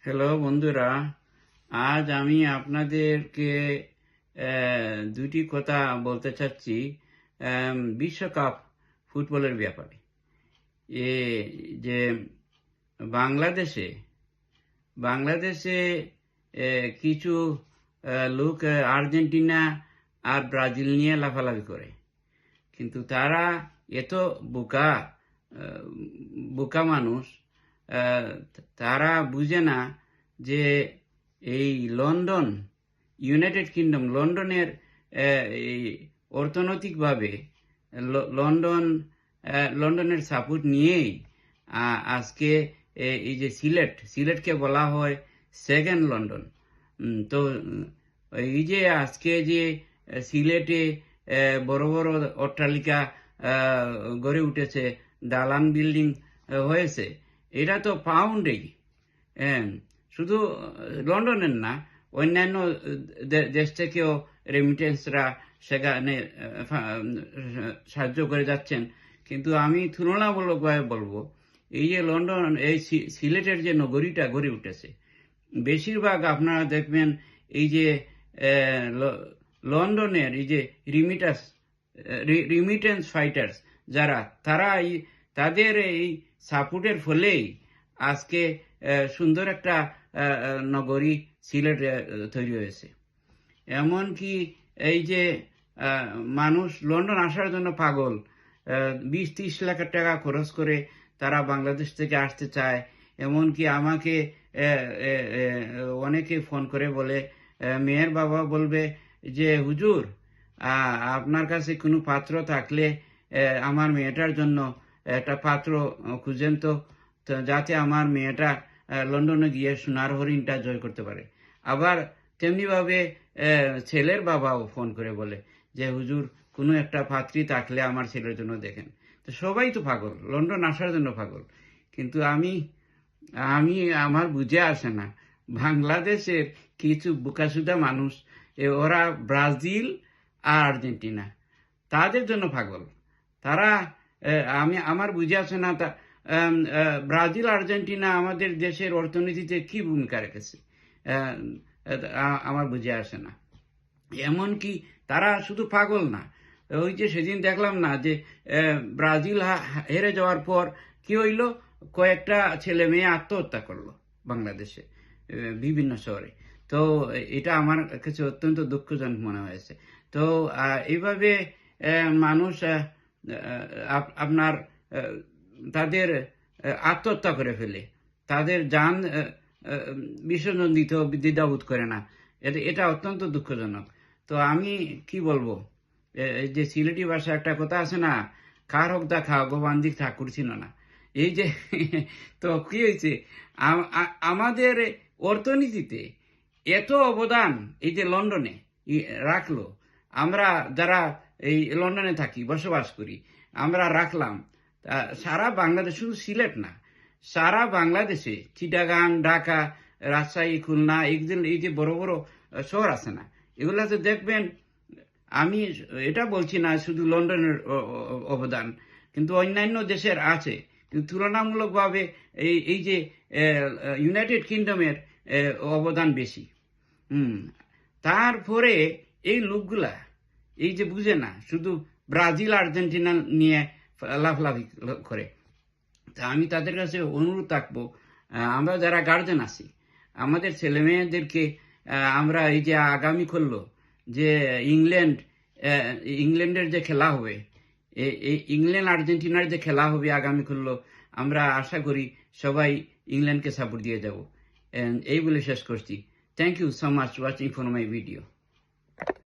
Hello বন্ধুরা, আজ আমি আপনাদেরকে দুটি কথা বলতে চাচ্ছি বিশ্বকাপ ফুটবলের ব্যাপারে। এ যে বাংলাদেশে বাংলাদেশে কিছু লোক আর্জেন্টিনা আর ব্রাজিল নিয়ে লাফালাফি করে, কিন্তু তারা এত বোকা বোকা মানুষ। তারা বুঝে না যে এই ইউনাইটেড কিংডম লন্ডনের এই অর্থনৈতিকভাবে লন্ডনের সাপোর্ট নিয়েই আজকে এই যে সিলেটকে বলা হয় সেকেন্ড লন্ডন। তো এই যে আজকে যে সিলেটে বড় বড় অট্টালিকা গড়ে উঠেছে, দালান বিল্ডিং হয়েছে, এটা তো পাউন্ডেই। শুধু লন্ডনের না, অন্যান্য দেশ থেকেও রেমিটেন্সরা সেখানে সাহায্য করে যাচ্ছেন। কিন্তু আমি তুলনামূলকভাবে বলবো, এই যে সিলেটের যে নগরীটা গড়ে উঠেছে, বেশিরভাগ আপনারা দেখবেন এই যে লন্ডনের এই যে রিমিটেন্স ফাইটার্স যারা, তাদের এই সাপোর্টের ফলেই আজকে সুন্দর একটা নগরী সিলেট তৈরি হয়েছে। এমনকি এই যে মানুষ লন্ডন আসার জন্য পাগল, 20-30 লাখ টাকা খরচ করে তারা বাংলাদেশ থেকে আসতে চায়। এমনকি আমাকে অনেকে ফোন করে বলে, মেয়ের বাবা বলবে যে হুজুর, আপনার কাছে কোনো পাত্র থাকলে আমার মেয়েটার জন্য একটা পাত্র খুঁজেন তো, যাতে আমার মেয়েটা লন্ডনে গিয়ে সোনার হরিণটা জয় করতে পারে। আবার তেমনিভাবে ছেলের বাবাও ফোন করে বলে যে হুজুর, কোনো একটা পাত্রী থাকলে আমার ছেলের জন্য দেখেন। তো সবাই তো পাগল, লন্ডন আসার জন্য পাগল। কিন্তু আমার বুঝে আসে না, বাংলাদেশের কিছু বোকাসুদা মানুষ, ওরা ব্রাজিল আর আর্জেন্টিনা তাদের জন্য পাগল। তারা আমার বুঝে আসে না, ব্রাজিল আর্জেন্টিনা আমাদের দেশের অর্থনীতিতে কি ভূমিকা রেখেছে, আমার বুঝে আসে না। এমনকি তারা শুধু পাগল না, ওই যে সেদিন দেখলাম না যে ব্রাজিল হেরে যাওয়ার পর কি হইল, কয়েকটা ছেলে মেয়ে আত্মহত্যা করলো বাংলাদেশে বিভিন্ন শহরে। তো এটা আমার কাছে অত্যন্ত দুঃখজনক মনে হয়েছে। তো এইভাবে মানুষ আপনার তাদের আত্মহত্যা করে ফেলে, তাদের জান বিসর্জন দিতেও দ্বিধাবোধ করে না। এটা অত্যন্ত দুঃখজনক। তো আমি কি বলবো, যে সিলেটি ভাষা একটা কথা আছে না, কার হোক দা খা গোবান্দিক ঠাকুর ছিল না। এই যে তো কি হয়েছে, আমাদের অর্থনীতিতে এত অবদান এই যে লন্ডনে রাখলো, আমরা যারা এই লন্ডনে থাকি, বসবাস করি, আমরা রাখলাম। সারা বাংলাদেশ, শুধু সিলেট না, সারা বাংলাদেশে চিটাগাং, ঢাকা, রাজশাহী, খুলনা, এই যে বড় বড় শহর আছে না, এগুলাতে দেখবেন, আমি এটা বলছি না শুধু লন্ডনের অবদান, কিন্তু অন্যান্য দেশের আছে, কিন্তু তুলনামূলকভাবে এই যে ইউনাইটেড কিংডমের অবদান বেশি। তারপরে এই লোকগুলা এই যে বুঝে না, শুধু ব্রাজিল আর্জেন্টিনা নিয়ে লাফলাফি করে। তা আমি তাদের কাছে অনুরোধ থাকবো, আমরা যারা গার্জেন আছি, আমাদের ছেলে মেয়েদেরকে আমরা এই যে আগামী করলো যে ইংল্যান্ডের যে খেলা হবে, ইংল্যান্ড আর্জেন্টিনার যে খেলা হবে আগামী করলো, আমরা আশা করি সবাই ইংল্যান্ডকে সাপোর্ট দিয়ে যাব। এই বলে শেষ করছি। Thank you so much watching for my video.